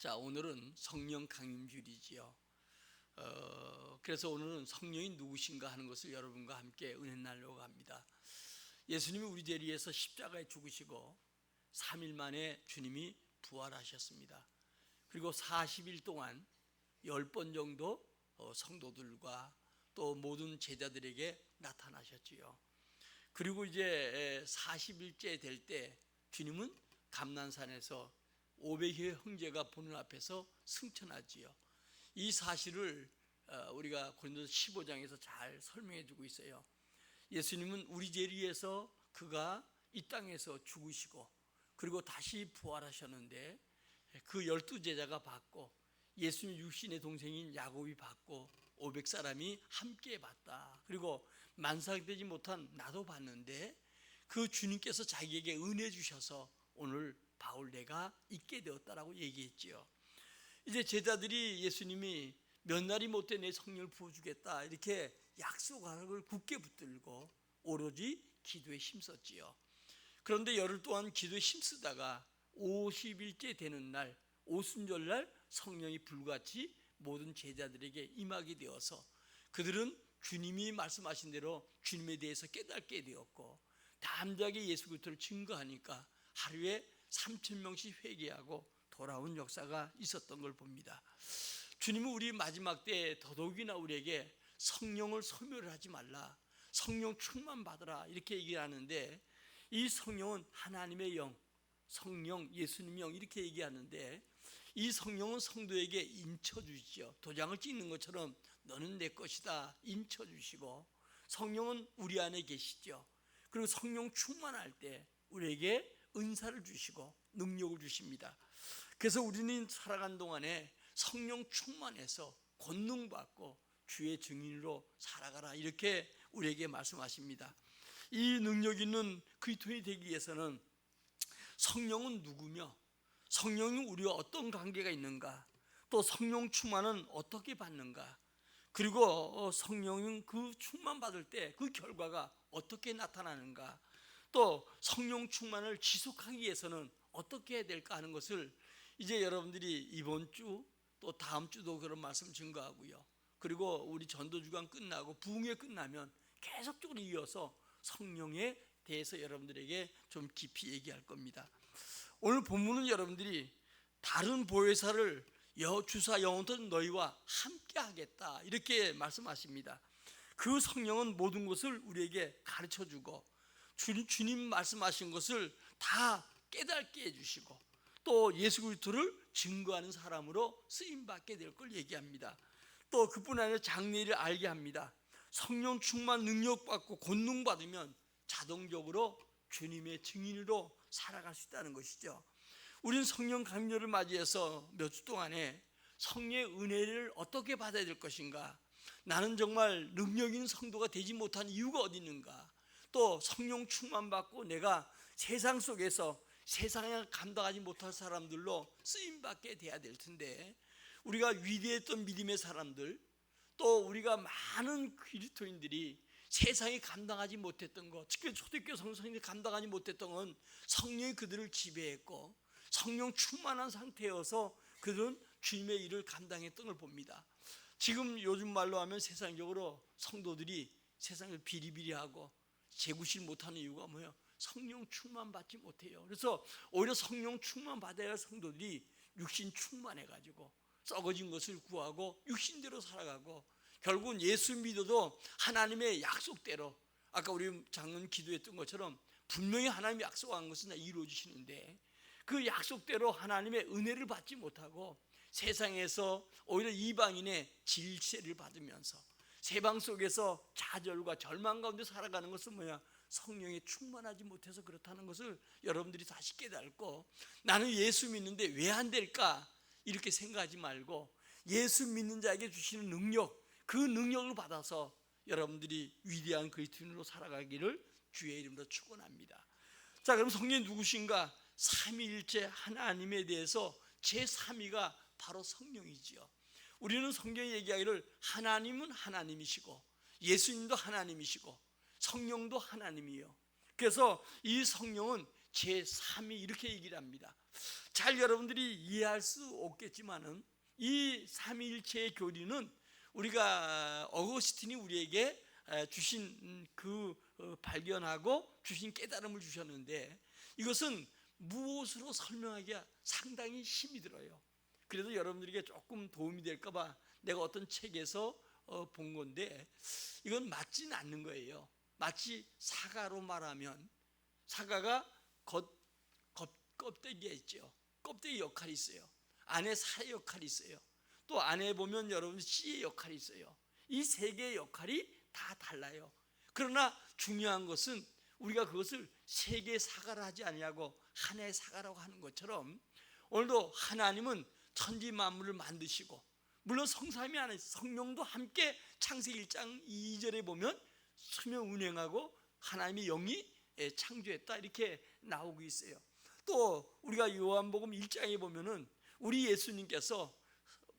자, 오늘은 성령 강림주일이지요. 그래서 오늘은 성령이 누구신가 하는 것을 여러분과 함께 은혜 나누려고 합니다. 예수님이 우리 죄를 위해서 십자가에 죽으시고 3일 만에 주님이 부활하셨습니다. 그리고 40일 동안 10번 정도 성도들과 또 모든 제자들에게 나타나셨지요. 그리고 이제 40일째 될 때 주님은 감난산에서 500여 형제가 보는 앞에서 승천하지요. 이 사실을 우리가 고린도서 15장에서 잘 설명해 주고 있어요. 예수님은 우리 죄를 위해서 그가 이 땅에서 죽으시고 그리고 다시 부활하셨는데 그 12제자가 받고 예수님 육신의 동생인 야곱이 받고 500사람이 함께 받다. 그리고 만삭되지 못한 나도 받는데 그 주님께서 자기에게 은혜 주셔서 오늘 바울 내가 있게 되었다라고 얘기했지요. 이제 제자들이 예수님이 몇 날이 못돼 내 성령을 부어주겠다 이렇게 약속하는 걸 굳게 붙들고 오로지 기도에 힘썼지요. 그런데 열흘 동안 기도에 힘쓰다가 50일째 되는 날 오순절날 성령이 불같이 모든 제자들에게 임하게 되어서 그들은 주님이 말씀하신 대로 주님에 대해서 깨닫게 되었고 담대하게 예수 그리스도를 증거하니까 하루에 3,000명씩 회개하고 돌아온 역사가 있었던 걸 봅니다. 주님은 우리 마지막 때에 더더욱이나 우리에게 성령을 소멸을 하지 말라, 성령 충만 받으라 이렇게 얘기를 하는데, 이 성령은 하나님의 영, 성령 예수님의 영 이렇게 얘기하는데, 이 성령은 성도에게 인쳐주시죠. 도장을 찍는 것처럼 너는 내 것이다 인쳐주시고, 성령은 우리 안에 계시죠. 그리고 성령 충만할 때 우리에게 은사를 주시고 능력을 주십니다. 그래서 우리는 살아간 동안에 성령 충만해서 권능받고 주의 증인으로 살아가라 이렇게 우리에게 말씀하십니다. 이 능력 있는 그리스도인이 되기 위해서는 성령은 누구며 성령이 우리와 어떤 관계가 있는가, 또 성령 충만은 어떻게 받는가, 그리고 성령은 그 충만 받을 때 그 결과가 어떻게 나타나는가, 또 성령 충만을 지속하기 위해서는 어떻게 해야 될까 하는 것을 이제 여러분들이 이번 주 또 다음 주도 그런 말씀 증거하고요. 그리고 우리 전도주간 끝나고 부흥회 끝나면 계속적으로 이어서 성령에 대해서 여러분들에게 좀 깊이 얘기할 겁니다. 오늘 본문은 여러분들이 다른 보혜사를 주사 영원토록 너희와 함께 하겠다 이렇게 말씀하십니다. 그 성령은 모든 것을 우리에게 가르쳐주고 주님 말씀하신 것을 다 깨닫게 해주시고 또 예수 그리스도를 증거하는 사람으로 쓰임받게 될 걸 얘기합니다. 또 그뿐 아니라 장래를 알게 합니다. 성령 충만 능력받고 권능받으면 자동적으로 주님의 증인으로 살아갈 수 있다는 것이죠. 우리는 성령 강림절을 맞이해서 몇 주 동안에 성령의 은혜를 어떻게 받아야 될 것인가, 나는 정말 능력 있는 성도가 되지 못한 이유가 어디 있는가, 또 성령 충만 받고 내가 세상 속에서 세상을 감당하지 못할 사람들로 쓰임받게 돼야 될 텐데, 우리가 위대했던 믿음의 사람들, 또 우리가 많은 그리스도인들이 세상이 감당하지 못했던 것, 특히 초대교회 성도들이 감당하지 못했던 건 성령이 그들을 지배했고 성령 충만한 상태여서 그들은 주님의 일을 감당했던 걸 봅니다. 지금 요즘 말로 하면 세상적으로 성도들이 세상을 비리비리하고 재구실 못하는 이유가 뭐예요? 성령 충만 받지 못해요. 그래서 오히려 성령 충만 받아야 할 성도들이 육신 충만해가지고 썩어진 것을 구하고 육신대로 살아가고, 결국은 예수 믿어도 하나님의 약속대로, 아까 우리 장로님 기도했던 것처럼 분명히 하나님이 약속한 것은 다 이루어지시는데 그 약속대로 하나님의 은혜를 받지 못하고 세상에서 오히려 이방인의 질세를 받으면서 세방 속에서 좌절과 절망 가운데 살아가는 것은 뭐야? 성령에 충만하지 못해서 그렇다는 것을 여러분들이 다시 깨닫고, 나는 예수 믿는데 왜 안 될까 이렇게 생각하지 말고 예수 믿는 자에게 주시는 능력, 그 능력을 받아서 여러분들이 위대한 그리스도인으로 살아가기를 주의 이름으로 축원합니다. 자, 그럼 성령이 누구신가? 삼위일체 하나님에 대해서 제3위가 바로 성령이지요. 우리는 성경이 얘기하기를 하나님은 하나님이시고 예수님도 하나님이시고 성령도 하나님이에요. 그래서 이 성령은 제3이 이렇게 얘기를 합니다. 잘 여러분들이 이해할 수 없겠지만은 이 삼위일체의 교리는 우리가 어거스틴이 우리에게 주신 그 발견하고 주신 깨달음을 주셨는데, 이것은 무엇으로 설명하기가 상당히 힘이 들어요. 그래도 여러분들에게 조금 도움이 될까 봐 내가 어떤 책에서 본 건데, 이건 맞지는 않는 거예요. 마치 사과로 말하면 사과가 껍데기가 있죠. 껍데기 역할이 있어요. 안에 살의 역할이 있어요. 또 안에 보면 여러분 씨의 역할이 있어요. 이 세 개의 역할이 다 달라요. 그러나 중요한 것은 우리가 그것을 세 개의 사과라 하지 아니하고 하나의 사과라고 하는 것처럼, 오늘도 하나님은 천지 만물을 만드시고, 물론 성삼위 안에 성령도 함께 창세기 1장 2절에 보면 수명 운행하고 하나님의 영이 창조했다 이렇게 나오고 있어요. 또 우리가 요한복음 1장에 보면은 우리 예수님께서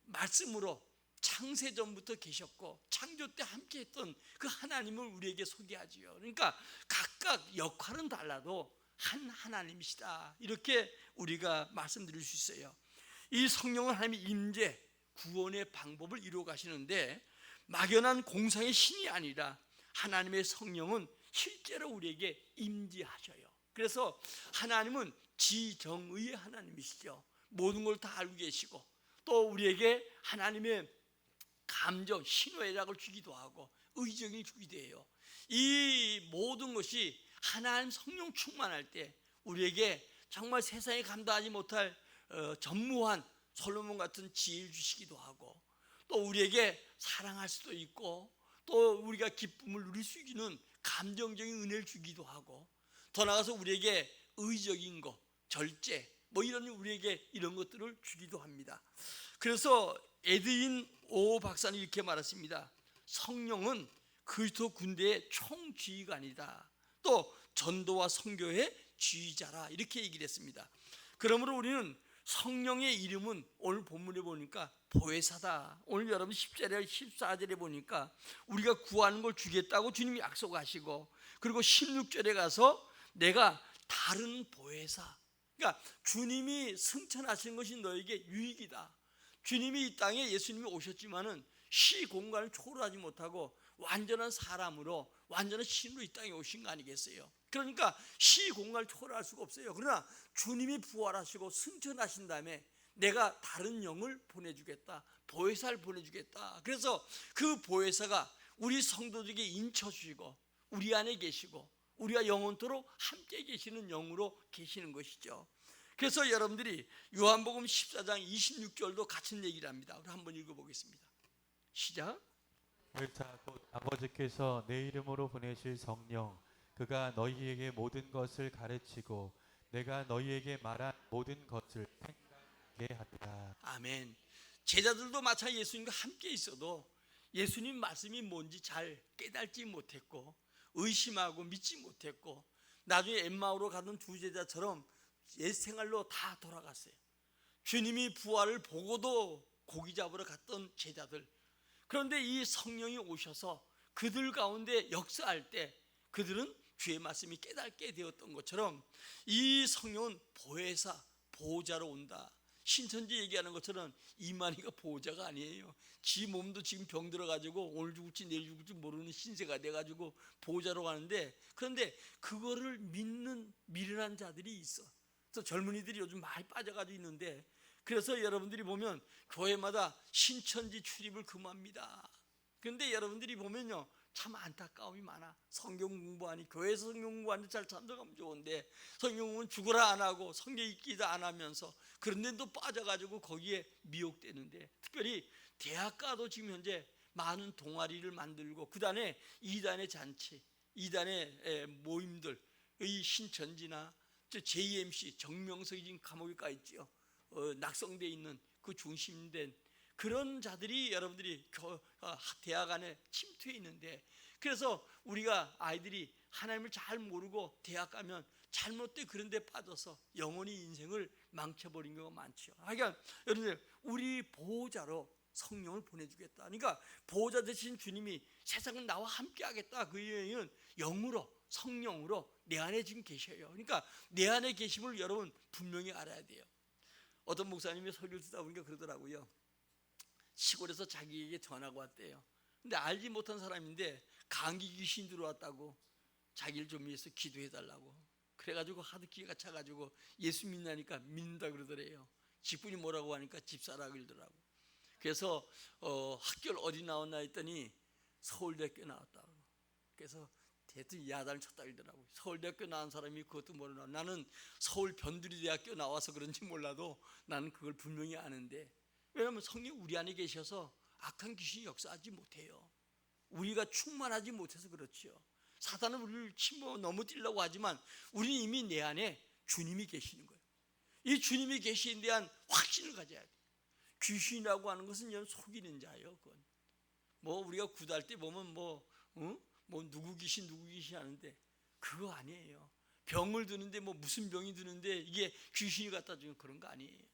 말씀으로 창세전부터 계셨고 창조 때 함께 했던 그 하나님을 우리에게 소개하지요. 그러니까 각각 역할은 달라도 한 하나님이시다 이렇게 우리가 말씀드릴 수 있어요. 이 성령은 하나님의 임재 구원의 방법을 이루어 가시는데, 막연한 공상의 신이 아니라 하나님의 성령은 실제로 우리에게 임재하셔요. 그래서 하나님은 지정의의 하나님이시죠. 모든 걸 다 알고 계시고, 또 우리에게 하나님의 감정, 신호애락을 주기도 하고 의정을 주기도 해요. 이 모든 것이 하나님 성령 충만할 때 우리에게 정말 세상에 감당하지 못할 전무한 솔로몬 같은 지혜를 주시기도 하고, 또 우리에게 사랑할 수도 있고, 또 우리가 기쁨을 누릴 수 있는 감정적인 은혜를 주기도 하고, 더 나아가서 우리에게 의적인 것, 절제 이런 우리에게 이런 것들을 주기도 합니다. 그래서 에드윈 오 박사는 이렇게 말했습니다. 성령은 그리스도 군대의 총지휘관이다. 또 전도와 선교의 지휘자라 이렇게 얘기를 했습니다. 그러므로 우리는 성령의 이름은 오늘 본문에 보니까 보혜사다. 오늘 여러분 10절에 14절에 보니까 우리가 구하는 걸 주겠다고 주님이 약속하시고, 그리고 16절에 가서 내가 다른 보혜사, 그러니까 주님이 승천하신 것이 너에게 유익이다. 주님이 이 땅에 예수님이 오셨지만은 시 공간을 초월하지 못하고 완전한 사람으로 완전한 신으로 이 땅에 오신 거 아니겠어요? 그러니까 시 공간을 초월할 수가 없어요. 그러나 주님이 부활하시고 승천하신 다음에 내가 다른 영을 보내주겠다, 보혜사를 보내주겠다. 그래서 그 보혜사가 우리 성도들에게 인쳐주시고 우리 안에 계시고 우리가 영원토록 함께 계시는 영으로 계시는 것이죠. 그래서 여러분들이 요한복음 14장 26절도 같은 얘기를 합니다. 우리 한번 읽어보겠습니다. 시작. 자, 곧 아버지께서 내 이름으로 보내실 성령, 그가 너희에게 모든 것을 가르치고 내가 너희에게 말한 모든 것을 생각하게 하리라. 아멘. 제자들도 마찬 예수님과 함께 있어도 예수님 말씀이 뭔지 잘 깨달지 못했고 의심하고 믿지 못했고, 나중에 엠마오로 가던 두 제자처럼 옛 생활로 다 돌아갔어요. 주님이 부활을 보고도 고기 잡으러 갔던 제자들. 그런데 이 성령이 오셔서 그들 가운데 역사할 때 그들은 주의 말씀이 깨닫게 되었던 것처럼 이 성령은 보혜사, 보호자로 온다. 신천지 얘기하는 것처럼 이만희가 보호자가 아니에요. 지 몸도 지금 병 들어가지고 오늘 죽을지 내일 죽을지 모르는 신세가 돼가지고 보호자로 가는데, 그런데 그거를 믿는 미련한 자들이 있어. 그래서 젊은이들이 요즘 많이 빠져가지고 있는데, 그래서 여러분들이 보면 교회마다 신천지 출입을 금합니다. 그런데 여러분들이 보면요 참 안타까움이 많아. 성경 공부하니, 교회에서 성경 공부하는데 잘 참석하면 좋은데 성경 공부는 죽어라 안 하고 성경 읽기도 안 하면서 그런 데도 빠져가지고 거기에 미혹되는데, 특별히 대학가도 지금 현재 많은 동아리를 만들고 그다음에 이단의 잔치, 이단의 모임들, 이 신천지나 JMC 정명석이 지금 감옥에 가 있죠. 낙성돼 있는 그 중심된 그런 자들이 여러분들이 대학 안에 침투해 있는데, 그래서 우리가 아이들이 하나님을 잘 모르고 대학 가면 잘못된 그런 데 빠져서 영원히 인생을 망쳐버린 경우가 많죠. 그러니까 여러분들 우리 보호자로 성령을 보내주겠다. 그러니까 보호자 되신 주님이 세상은 나와 함께 하겠다. 그 얘기는 영으로 성령으로 내 안에 지금 계셔요. 그러니까 내 안에 계심을 여러분 분명히 알아야 돼요. 어떤 목사님이 설교를 듣다 보니까 그러더라고요. 시골에서 자기에게 전화가 왔대요. 근데 알지 못한 사람인데 감기 귀신 들어왔다고 자기를 좀 위해서 기도해달라고. 그래가지고 하도 기가 차가지고 예수 믿나니까 믿는다 그러더래요. 집분이 뭐라고 하니까 집사라 그러더라고. 그래서 학교를 어디 나왔나 했더니 서울대학교 나왔다고. 그래서 대뜸 야단을 쳤다 그러더라고요. 서울대학교 나온 사람이 그것도 모르나. 나는 서울 변두리대학교 나와서 그런지 몰라도 나는 그걸 분명히 아는데, 왜냐하면 성령 우리 안에 계셔서 악한 귀신이 역사하지 못해요. 우리가 충만하지 못해서 그렇지요. 사단은 우리를 넘어뜨리려고 하지만 우리는 이미 내 안에 주님이 계시는 거예요. 이 주님이 계신 데 대한 확신을 가져야 돼요. 귀신이라고 하는 것은 여러분 속이는 자예요. 그건 뭐 우리가 구달 때 보면 뭐 누구 귀신 하는데 그거 아니에요. 병을 드는데 뭐 무슨 병이 드는데 이게 귀신이 갖다 주는 그런 거 아니에요.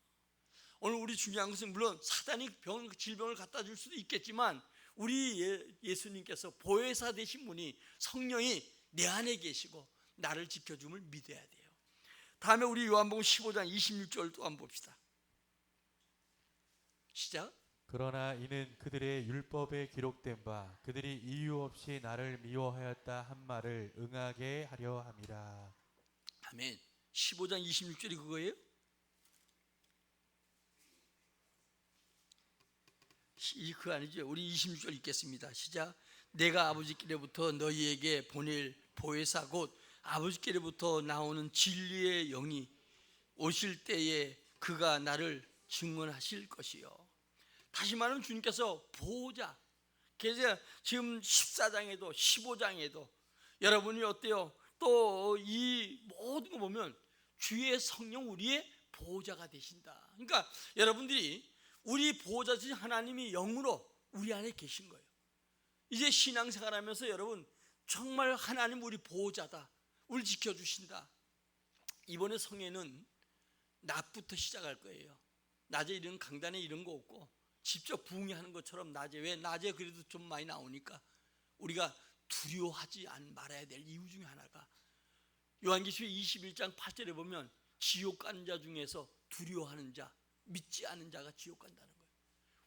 오늘 우리 중요한 것은 물론 사단이 질병을 갖다 줄 수도 있겠지만 우리 예수님께서 보혜사 되신 분이 성령이 내 안에 계시고 나를 지켜줌을 믿어야 돼요. 다음에 우리 요한복음 15장 26절 또 한번 봅시다. 시작. 그러나 이는 그들의 율법에 기록된 바 그들이 이유 없이 나를 미워하였다 한 말을 응하게 하려 함이라. 아멘. 15장 26절이 그거예요? 그거 아니죠. 우리 26절 읽겠습니다. 시작. 내가 아버지께로부터 너희에게 보낼 보혜사 곧 아버지께로부터 나오는 진리의 영이 오실 때에 그가 나를 증언하실 것이요. 다시 말하면 주님께서 보호자. 그래서 지금 14장에도 15장에도 여러분이 어때요? 또 이 모든 거 보면 주의 성령 우리의 보호자가 되신다. 그러니까 여러분들이 우리 보호자신 하나님이 영으로 우리 안에 계신 거예요. 이제 신앙생활하면서 여러분 정말 하나님 우리 보호자다. 우리 지켜주신다. 이번에 성회는 낮부터 시작할 거예요. 낮에 이런 강단에 이런 거 없고 직접 부흥하는 것처럼 낮에. 왜? 낮에 그래도 좀 많이 나오니까 우리가 두려워하지 말아야 될 이유 중에 하나가 요한계시록 21장 8절에 보면 지옥 가는 자 중에서 두려워하는 자, 믿지 않은 자가 지옥 간다는 거예요.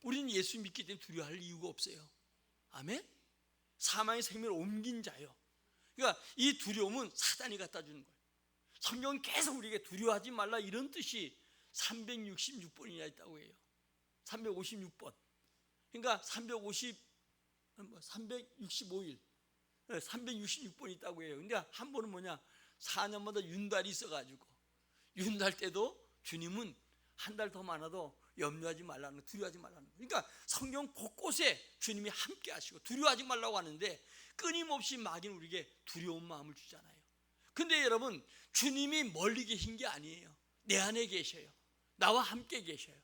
우리는 예수 믿기 때문에 두려워할 이유가 없어요. 아멘? 사망의 생명을 옮긴 자요. 그러니까 이 두려움은 사단이 갖다 주는 거예요. 성경은 계속 우리에게 두려워하지 말라 이런 뜻이 366번이나 있다고 해요. 356번. 그러니까 365일 366번 있다고 해요. 근데 한 번은 뭐냐? 4년마다 윤달이 있어가지고 윤달 때도 주님은 한 달 더 많아도 염려하지 말라는 거, 두려워하지 말라는 거. 그러니까 성경 곳곳에 주님이 함께 하시고 두려워하지 말라고 하는데 끊임없이 마귀는 우리에게 두려운 마음을 주잖아요. 근데 여러분 주님이 멀리 계신 게 아니에요. 내 안에 계셔요. 나와 함께 계셔요.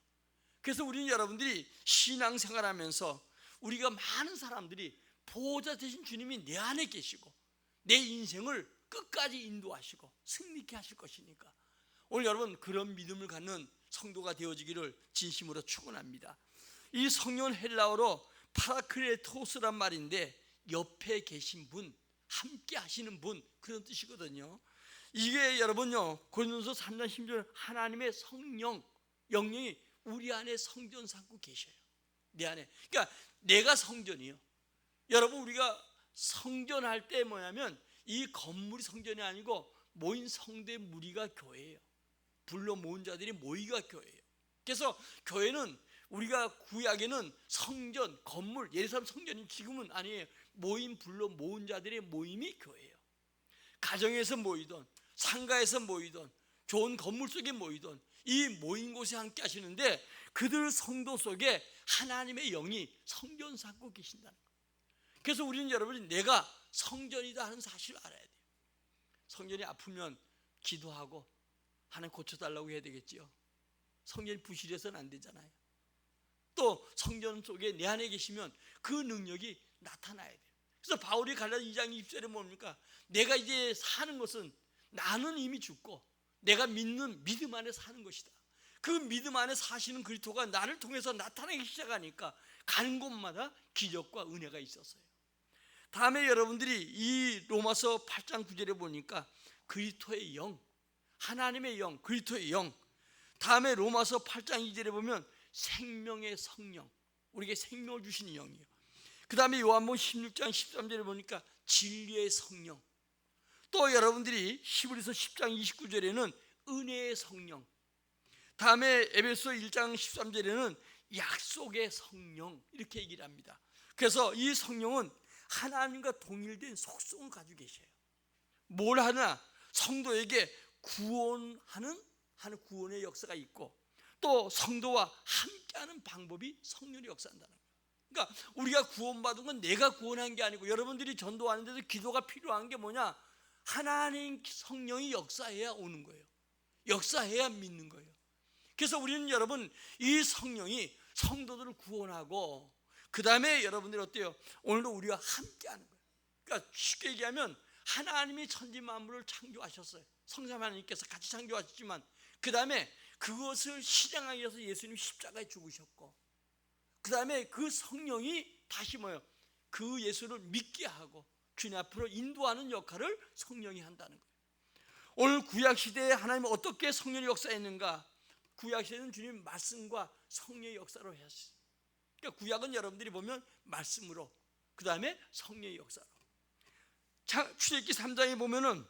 그래서 우리는 여러분들이 신앙생활하면서 우리가 많은 사람들이 보호자 되신 주님이 내 안에 계시고 내 인생을 끝까지 인도하시고 승리케 하실 것이니까 오늘 여러분 그런 믿음을 갖는 성도가 되어지기를 진심으로 축원합니다. 이 성령은 헬라어로 파라크레토스란 말인데 옆에 계신 분, 함께 하시는 분 그런 뜻이거든요. 이게 여러분요 고린도서 3장 10절 하나님의 성령, 영령이 우리 안에 성전 삼고 계셔요. 내 안에. 그러니까 내가 성전이요. 여러분 우리가 성전할 때 뭐냐면 이 건물이 성전이 아니고 모인 성도의 무리가 교회예요. 불러 모은 자들이 모이가 교회예요. 그래서 교회는 우리가 구약에는 성전, 건물, 예루살렘 성전이 지금은 아니에요. 모인 불러 모은 자들의 모임이 교회예요. 가정에서 모이던 상가에서 모이던 좋은 건물 속에 모이던 이 모인 곳에 함께 하시는데 그들 성도 속에 하나님의 영이 성전 삼고 계신다는 거예요. 그래서 우리는 여러분이 내가 성전이다 하는 사실을 알아야 돼요. 성전이 아프면 기도하고 하나님 고쳐달라고 해야 되겠지요. 성전이 부실해서는 안 되잖아요. 또 성전 속에 내 안에 계시면 그 능력이 나타나야 돼요. 그래서 바울이 갈라디아 2장 20절에 뭡니까? 내가 이제 사는 것은 나는 이미 죽고 내가 믿는 믿음 안에 사는 것이다. 그 믿음 안에 사시는 그리스도가 나를 통해서 나타나기 시작하니까 가는 곳마다 기적과 은혜가 있었어요. 다음에 여러분들이 이 로마서 8장 9절에 보니까 그리스도의 영, 하나님의 영, 그리스도의 영. 다음에 로마서 8장 2절에 보면 생명의 성령, 우리에게 생명을 주시는 영이에요. 그 다음에 요한복음 16장 13절에 보니까 진리의 성령. 또 여러분들이 히브리서 10장 29절에는 은혜의 성령. 다음에 에베소 1장 13절에는 약속의 성령, 이렇게 얘기를 합니다. 그래서 이 성령은 하나님과 동일된 속성을 가지고 계셔요. 뭘 하나? 성도에게 구원하는 구원의 역사가 있고, 또 성도와 함께하는 방법이 성령의 역사한다는 거예요. 그러니까 우리가 구원받은 건 내가 구원한 게 아니고, 여러분들이 전도하는 데서 기도가 필요한 게 뭐냐? 하나님 성령이 역사해야 오는 거예요. 역사해야 믿는 거예요. 그래서 우리는 여러분, 이 성령이 성도들을 구원하고, 그 다음에 여러분들이 어때요? 오늘도 우리와 함께하는 거예요. 그러니까 쉽게 얘기하면 하나님이 천지 만물을 창조하셨어요. 성삼 하나님께서 같이 창조하셨지만, 그 다음에 그것을 실행하기 위해서 예수님이 십자가에 죽으셨고, 그 다음에 그 성령이 다시 뭐예요? 그 예수를 믿게 하고 주님 앞으로 인도하는 역할을 성령이 한다는 거예요. 오늘 구약시대에 하나님은 어떻게 성령의 역사했는가? 구약시대는 주님 말씀과 성령의 역사로 했어요. 그러니까 구약은 여러분들이 보면 말씀으로, 그 다음에 성령의 역사로. 출애굽기 3장에 보면은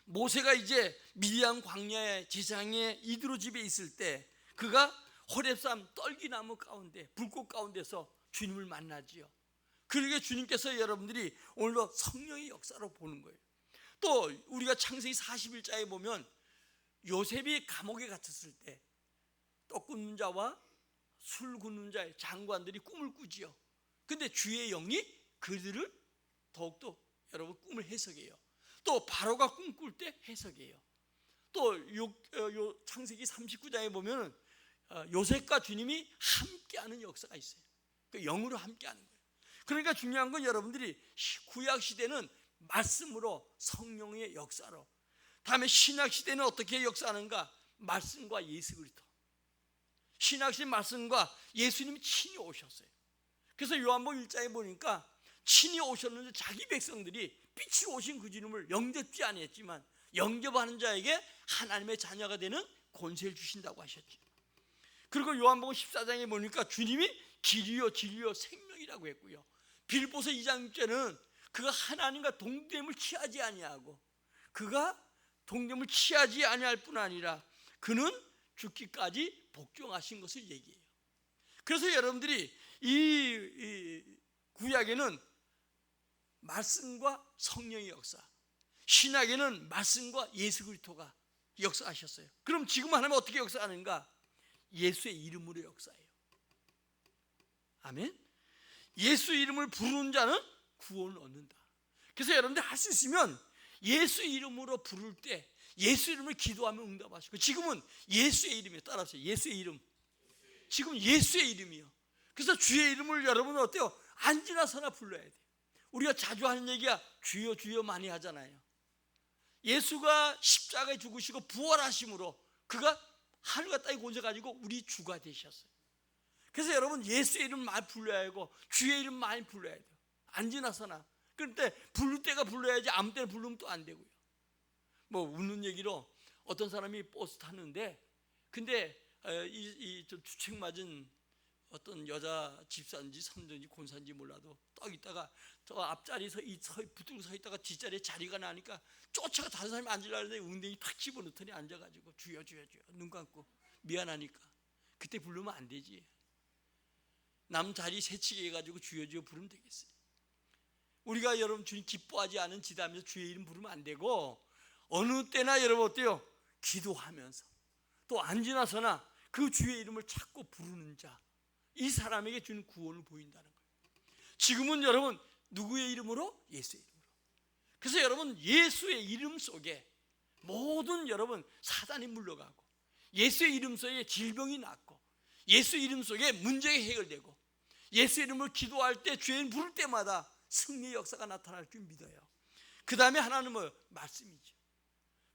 모세가 이제 미디안 광야의 제사장의 이드로 집에 있을 때, 그가 호렙산 떨기나무 가운데, 불꽃 가운데서 주님을 만나지요. 그러게 주님께서 여러분들이 오늘도 성령의 역사로 보는 거예요. 또 우리가 창세기 41장에 보면 요셉이 감옥에 갇혔을 때 떡 굽는 자와 술 굽는 자의 장관들이 꿈을 꾸지요. 근데 주의 영이 그들을 더욱더 여러분 꿈을 해석해요. 또 바로가 꿈꿀 때 해석해요. 또 창세기 39장에 보면 요셉과 주님이 함께하는 역사가 있어요. 그 영으로 함께하는 거예요. 그러니까 중요한 건 여러분들이 구약 시대는 말씀으로, 성령의 역사로, 다음에 신약 시대는 어떻게 역사하는가? 말씀과 예수 그리스도. 신약 시대 말씀과 예수님이 친히 오셨어요. 그래서 요한복음 1장에 보니까 친히 오셨는데 자기 백성들이 빛으로 오신 그 주님을 영접지 아니했지만 영접하는 자에게 하나님의 자녀가 되는 권세를 주신다고 하셨죠. 그리고 요한복음 14장에 보니까 주님이 길이요 진리요 생명이라고 했고요. 빌보서 2장 6절은 그가 하나님과 동됨을 취하지 아니하고, 그가 동됨을 취하지 아니할 뿐 아니라 그는 죽기까지 복종하신 것을 얘기해요. 그래서 여러분들이 이 구약에는 말씀과 성령의 역사, 신약에는 말씀과 예수 그리스도가 역사하셨어요. 그럼 지금 하나님은 어떻게 역사하는가? 예수의 이름으로 역사해요. 아멘. 예수 이름을 부르는 자는 구원을 얻는다. 그래서 여러분들 할 수 있으면 예수 이름으로 부를 때 예수 이름을 기도하면 응답하시고, 지금은 예수의 이름이에요. 따라하세요. 예수의 이름. 지금 예수의 이름이요. 그래서 주의 이름을 여러분은 어때요? 앉으나서나 불러야 돼요. 우리가 자주 하는 얘기야 주여 주여 많이 하잖아요. 예수가 십자가에 죽으시고 부활하심으로 그가 하늘과 땅에 오셔가지고 우리 주가 되셨어요. 그래서 여러분 예수의 이름 많이 불러야 하고 주의 이름 많이 불러야 돼요. 앉으나서나. 그런데 부를 때가 불러야지 아무 때나 부르면 또 안 되고요. 뭐 웃는 얘기로 어떤 사람이 버스 탔는데, 근데 좀 주책 맞은 어떤 여자 집사인지 선조인지 권사인지 몰라도 딱 있다가 저 앞자리에 붙들고 서 있다가 뒷자리에 자리가 나니까 쫓아가 다른 사람이 앉으려고 하는데 웅덩이 탁 집어넣더니 앉아가지고 주여 주여 주여 눈 감고 미안하니까. 그때 부르면 안 되지. 남 자리 새치게 해가지고 주여 주여 부르면 되겠어요. 우리가 여러분 주님 기뻐하지 않은 지담에서 주의 이름 부르면 안 되고, 어느 때나 여러분 어때요? 기도하면서 또 앉으나서나 그 주의 이름을 찾고 부르는 자, 이 사람에게 주는 구원을 보인다는 거예요. 지금은 여러분 누구의 이름으로? 예수의 이름으로. 그래서 여러분 예수의 이름 속에 모든 여러분 사단이 물러가고, 예수의 이름 속에 질병이 낫고, 예수 이름 속에 문제가 해결되고, 예수 이름을 기도할 때 주의 이름 부를 때마다 승리의 역사가 나타날 줄 믿어요. 그 다음에 하나는 뭐예요? 말씀이죠.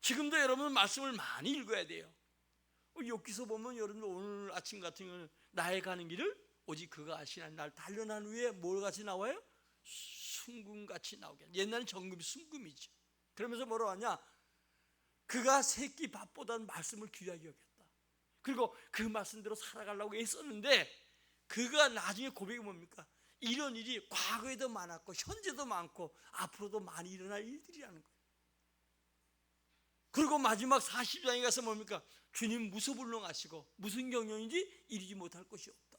지금도 여러분 말씀을 많이 읽어야 돼요. 욥기서 보면 여러분 오늘 아침 같은 경우는 나의 가는 길을 오직 그가 아시나니, 날 단련한 후에 뭘 같이 나와요? 순금같이 나오게. 옛날엔 정금이 순금이죠. 그러면서 뭐라고 하냐? 그가 새끼 밥보다는 말씀을 귀하게 여겼다. 그리고 그 말씀대로 살아가려고 애썼는데 그가 나중에 고백이 뭡니까? 이런 일이 과거에도 많았고 현재도 많고 앞으로도 많이 일어날 일들이라는 거예요. 그리고 마지막 40장에 가서 뭡니까? 주님 무소불능하시고 무슨 경영인지 이루지 못할 것이 없다.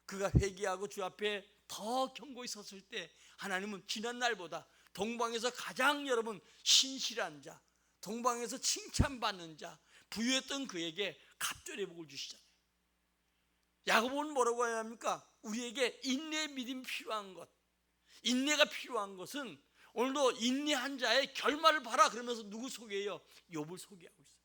그가 회개하고 주 앞에 더 견고히 섰을 때 하나님은 지난 날보다 동방에서 가장 여러분 신실한 자, 동방에서 칭찬받는 자, 부유했던 그에게 갑절의 복을 주시잖아요. 야고보는 뭐라고 해야 합니까? 우리에게 인내 믿음이 필요한 것, 인내가 필요한 것은 오늘도 인내한 자의 결말을 봐라 그러면서 누구 소개해요? 욥을 소개하고 있어요.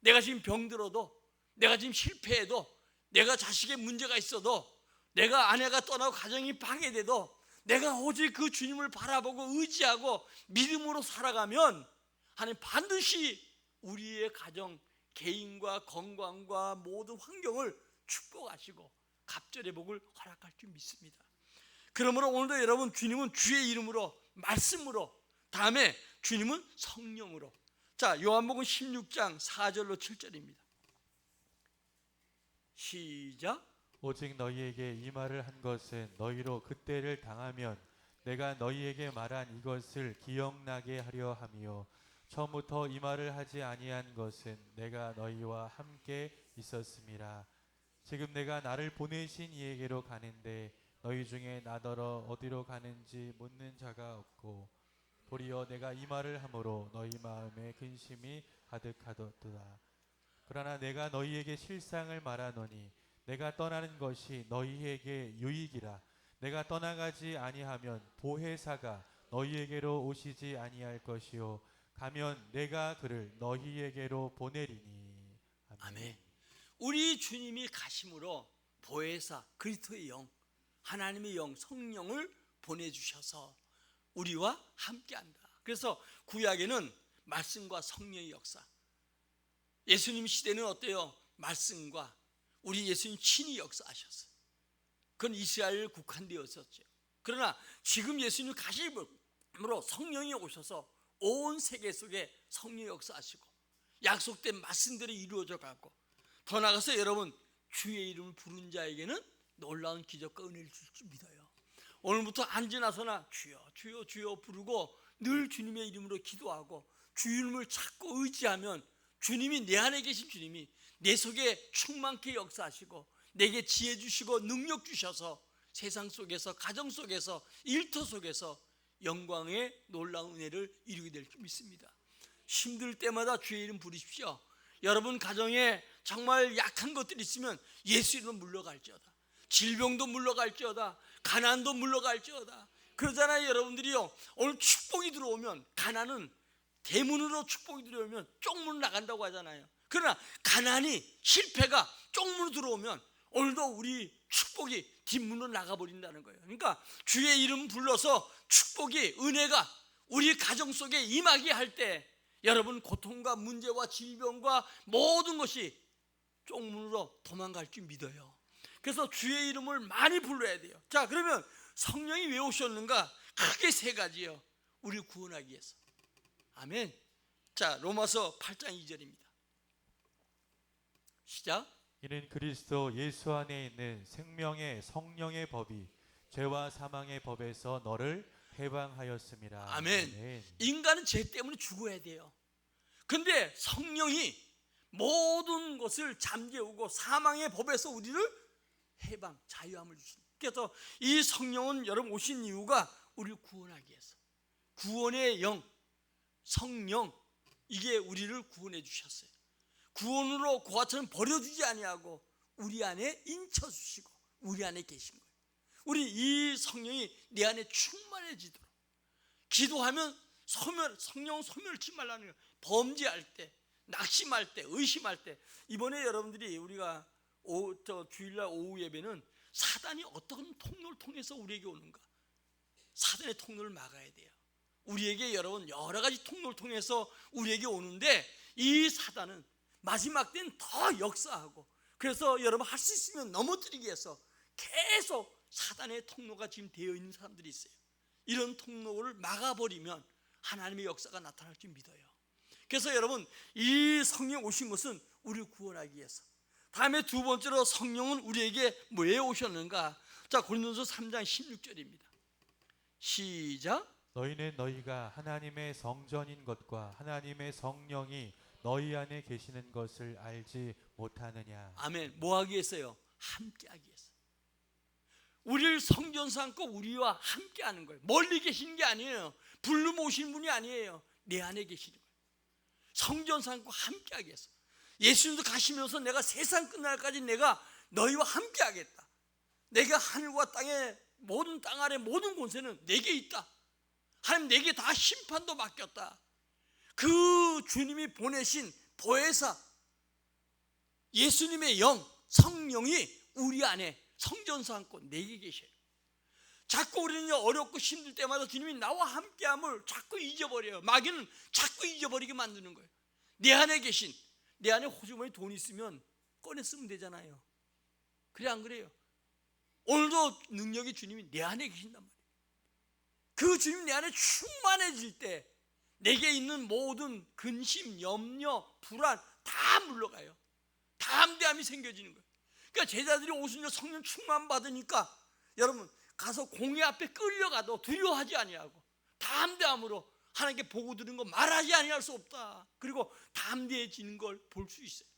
내가 지금 병들어도, 내가 지금 실패해도, 내가 자식에 문제가 있어도, 내가 아내가 떠나고 가정이 방해돼도 내가 오직 그 주님을 바라보고 의지하고 믿음으로 살아가면 하나님 반드시 우리의 가정, 개인과 건강과 모든 환경을 축복하시고 갑절의 복을 허락할 줄 믿습니다. 그러므로 오늘도 여러분, 주님은 주의 이름으로, 말씀으로, 다음에 주님은 성령으로. 자, 요한복음 16장 4절로 7절입니다. 시작. 오직 너희에게 이 말을 한 것은 너희로 그때를 당하면 내가 너희에게 말한 이것을 기억나게 하려 함이요 처음부터 이 말을 하지 아니한 것은 내가 너희와 함께 있었음이라. 지금 내가 나를 보내신 이에게로 가는데 너희 중에 나더러 어디로 가는지 묻는 자가 없고 도리어 내가 이 말을 함으로 너희 마음에 근심이 가득하도다. 그러나 내가 너희에게 실상을 말하노니 내가 떠나는 것이 너희에게 유익이라. 내가 떠나가지 아니하면 보혜사가 너희에게로 오시지 아니할 것이요 가면 내가 그를 너희에게로 보내리니. 아멘. 아멘. 우리 주님이 가심으로 보혜사, 그리스도의 영, 하나님의 영, 성령을 보내주셔서 우리와 함께한다. 그래서 구약에는 말씀과 성령의 역사, 예수님 시대는 어때요? 말씀과 우리 예수님 친히 역사하셨어요. 그건 이스라엘 국한되었었죠. 그러나 지금 예수님 가심으로 성령이 오셔서 온 세계 속에 성령 역사하시고 약속된 말씀대로 이루어져 가고, 더 나아가서 여러분, 주의 이름을 부른 자에게는 놀라운 기적과 은혜를 줄 줄 믿어요. 오늘부터 앉으나서나 주여 주여 주여 부르고 늘 주님의 이름으로 기도하고 주 이름을 찾고 의지하면 주님이, 내 안에 계신 주님이 내 속에 충만케 역사하시고 내게 지혜 주시고 능력 주셔서 세상 속에서, 가정 속에서, 일터 속에서 영광의 놀라운 은혜를 이루게 될 줄 믿습니다. 힘들 때마다 주의 이름 부르십시오. 여러분 가정에 정말 약한 것들이 있으면 예수 이름으로 물러갈지어다. 질병도 물러갈지어다. 가난도 물러갈지어다. 그러잖아요. 여러분들이요, 오늘 축복이 들어오면, 가난은 대문으로 축복이 들어오면 쪽문으로 나간다고 하잖아요. 그러나 가난이, 실패가 쪽문으로 들어오면 오늘도 우리 축복이 뒷문으로 나가버린다는 거예요. 그러니까 주의 이름 불러서 축복이, 은혜가 우리 가정 속에 임하게 할 때 여러분 고통과 문제와 질병과 모든 것이 쪽문으로 도망갈 줄 믿어요. 그래서 주의 이름을 많이 불러야 돼요. 자, 그러면 성령이 왜 오셨는가? 크게 세 가지요. 우리를 구원하기 위해서. 아멘. 자, 로마서 8장 2절입니다. 시작. 이는 그리스도 예수 안에 있는 생명의 성령의 법이 죄와 사망의 법에서 너를 해방하였음이라. 아멘. 아멘. 인간은 죄 때문에 죽어야 돼요. 근데 성령이 모든 것을 잠재우고 사망의 법에서 우리를 해방, 자유함을 주십니다. 그래서 이 성령은 여러분 오신 이유가 우리를 구원하기 위해서. 구원의 영, 성령, 이게 우리를 구원해 주셨어요. 구원으로 고아처럼 버려주지 아니하고 우리 안에 인쳐주시고 우리 안에 계신 거예요. 우리 이 성령이 내 안에 충만해지도록 기도하면 성령 소멸치 말라는 거예요. 범죄할 때, 낙심할 때, 의심할 때. 이번에 여러분들이 우리가 주일날 오후 예배는 사단이 어떤 통로를 통해서 우리에게 오는가, 사단의 통로를 막아야 돼요. 우리에게 여러분 여러 가지 통로를 통해서 우리에게 오는데 이 사단은 마지막 때는 더 역사하고, 그래서 여러분 할 수 있으면 넘어뜨리기 위해서 계속 사단의 통로가 지금 되어 있는 사람들이 있어요. 이런 통로를 막아버리면 하나님의 역사가 나타날 줄 믿어요. 그래서 여러분, 이 성령 오신 것은 우리를 구원하기 위해서. 다음에 두 번째로 성령은 우리에게 왜 오셨는가? 자, 고린도서 3장 16절입니다. 시작. 너희는 너희가 하나님의 성전인 것과 하나님의 성령이 너희 안에 계시는 것을 알지 못하느냐. 아멘. 뭐 하기 위해서요? 함께 하기 위해서. 우리를 성전 삼고 우리와 함께 하는 거예요. 멀리 계신 게 아니에요. 불러 오신 분이 아니에요. 내 안에 계시는 거예요. 성전 삼고 함께 하기 위해서. 예수님도 가시면서 내가 세상 끝날까지 내가 너희와 함께 하겠다. 내가 하늘과 땅에 모든 땅 아래 모든 권세는 내게 있다. 하나님 내게 다 심판도 맡겼다. 그 주님이 보내신 보혜사 예수님의 영 성령이 우리 안에 성전서 안고 내게 계셔요. 자꾸 우리는 어렵고 힘들 때마다 주님이 나와 함께함을 자꾸 잊어버려요. 마귀는 자꾸 잊어버리게 만드는 거예요. 내 안에 계신, 내 안에 호주머니 돈 있으면 꺼내 쓰면 되잖아요. 그래 안 그래요? 오늘도 능력의 주님이 내 안에 계신단 말이에요. 그 주님 내 안에 충만해질 때 내게 있는 모든 근심, 염려, 불안 다 물러가요. 담대함이 생겨지는 거예요. 그러니까 제자들이 오순절 성령 충만 받으니까 여러분 가서 공회 앞에 끌려가도 두려워하지 아니하고 담대함으로 하나님께 보고 들은 거 말하지 아니할 수 없다. 그리고 담대해지는 걸 볼 수 있어요.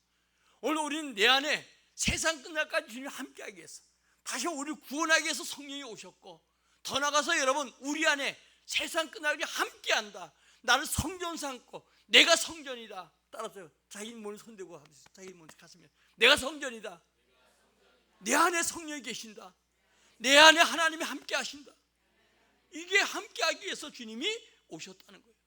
오늘 우리는 내 안에 세상 끝날까지 주님이 함께하기 위해서 다시 우리를 구원하기 위해서 성령이 오셨고, 더 나가서 여러분 우리 안에 세상 끝날까지 함께한다. 나를 성전 삼고 내가 성전이다. 따라서 자기 몸을 손대고 하면서 자기 몸을 가슴에 내가 성전이다. 내 안에 성령이 계신다. 내 안에 하나님이 함께 하신다. 이게 함께하기 위해서 주님이 오셨다는 거예요.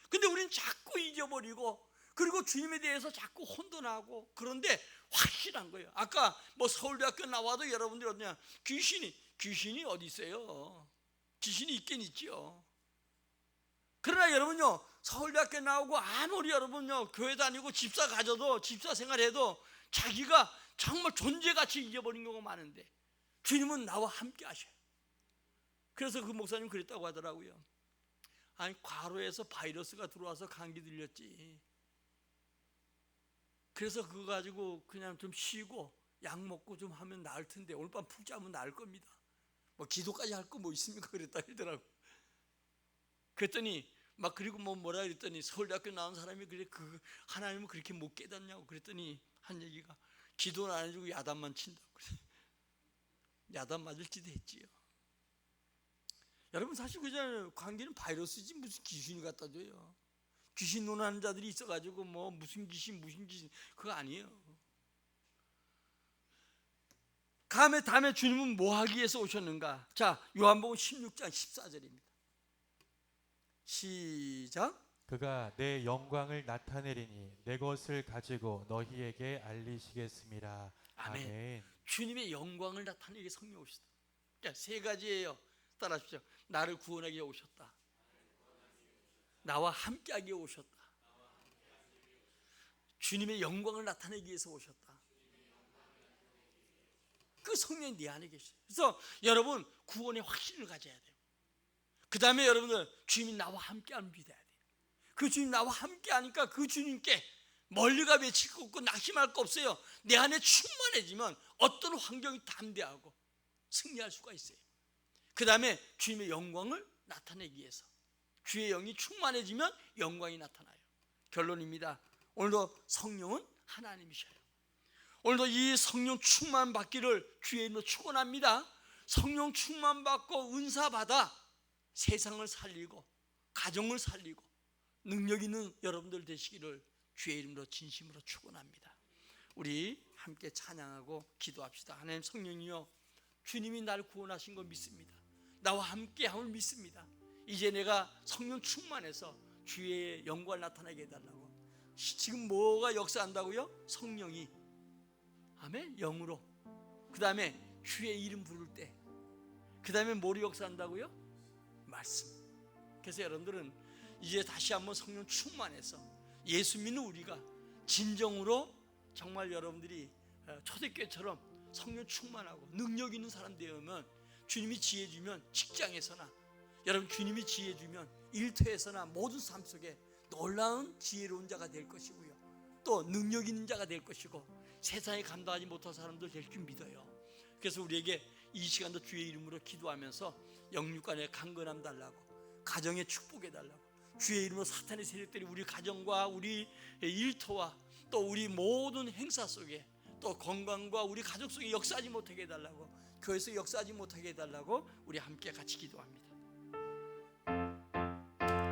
근데 우리는 자꾸 잊어버리고 그리고 주님에 대해서 자꾸 혼돈하고, 그런데 확실한 거예요. 아까 뭐 서울대학교 나와도 여러분들이 어떠냐, 귀신이 어디 있어요? 귀신이 있긴 있죠. 그러나 여러분요, 서울대학교 나오고 아무리 여러분요 교회 다니고 집사 가져도 집사 생활해도 자기가 정말 존재가치 잊어버린 경우가 많은데 주님은 나와 함께 하셔요. 그래서 그 목사님 그랬다고 하더라고요. 아니 과로에서 바이러스가 들어와서 감기 들렸지. 그래서 그거 가지고 그냥 좀 쉬고 약 먹고 좀 하면 나을 텐데 오늘 밤 푹 자면 나을 겁니다. 뭐 기도까지 할 거 뭐 있습니까? 그랬다 하더라고. 그랬더니 막 그리고 뭐라 그랬더니 서울대학교 나온 사람이 그래 그 하나님은 그렇게 못 깨닫냐고 그랬더니 한 얘기가 기도는 안 해주고 야단만 친다고. 야단 맞을지도 했지요. 여러분 사실 그잖아요. 관계는 바이러스지 무슨 귀신이 갖다 줘요. 귀신 논하는 자들이 있어가지고 뭐 무슨 귀신 그거 아니에요. 다음에 주님은 뭐 하기 위해서 오셨는가? 자, 요한복음 16장 14절입니다. 시작. 그가 내 영광을 나타내리니 내 것을 가지고 너희에게 알리시겠습니다. 아멘. 아멘. 주님의 영광을 나타내게 성령 오시다. 그러니까 세 가지예요. 따라하십시오. 나를 구원하기 위해 오셨다. 나와 함께하기 위해 오셨다. 주님의 영광을 나타내기 위해서 오셨다. 그 성령이 내 안에 계셔요. 그래서 여러분 구원의 확신을 가져야 돼요. 그 다음에 여러분들 주님이 나와 함께하는 믿어야 돼요. 그 주님 나와 함께하니까 그 주님께 멀리가 외칠 거 없고 낙심할 거 없어요. 내 안에 충만해지면 어떤 환경이 담대하고 승리할 수가 있어요. 그 다음에 주님의 영광을 나타내기 위해서 주의 영이 충만해지면 영광이 나타나요. 결론입니다. 오늘도 성령은 하나님이셔요. 오늘도 이 성령 충만 받기를 주의 이름으로 축원합니다. 성령 충만 받고 은사 받아 세상을 살리고 가정을 살리고 능력 있는 여러분들 되시기를 주의 이름으로 진심으로 축원합니다. 우리 함께 찬양하고 기도합시다. 하나님 성령이여, 주님이 나를 구원하신 걸 믿습니다. 나와 함께함을 믿습니다. 이제 내가 성령 충만해서 주의 영광을 나타나게 해달라고. 지금 뭐가 역사한다고요? 성령이 아멘 영으로, 그 다음에 주의 이름 부를 때, 그 다음에 뭐로 역사한다고요? 말씀. 그래서 여러분들은 이제 다시 한번 성령 충만해서 예수 믿는 우리가 진정으로 정말 여러분들이 초대교회처럼 성령 충만하고 능력 있는 사람 되면 주님이 지혜 주면 직장에서나 여러분, 주님이 지혜 주면 일터에서나 모든 삶 속에 놀라운 지혜로운 자가 될 것이고요, 또 능력 있는 자가 될 것이고, 세상에 감당하지 못할 사람들 될 줄 믿어요. 그래서 우리에게 이 시간도 주의 이름으로 기도하면서 영육간의 강건함 달라고, 가정의 축복해 달라고, 주의 이름으로 사탄의 세력들이 우리 가정과 우리 일터와 또 우리 모든 행사 속에, 또 건강과 우리 가족 속에 역사하지 못하게 해달라고, 교회에서 역사하지 못하게 해달라고 우리 함께 같이 기도합니다.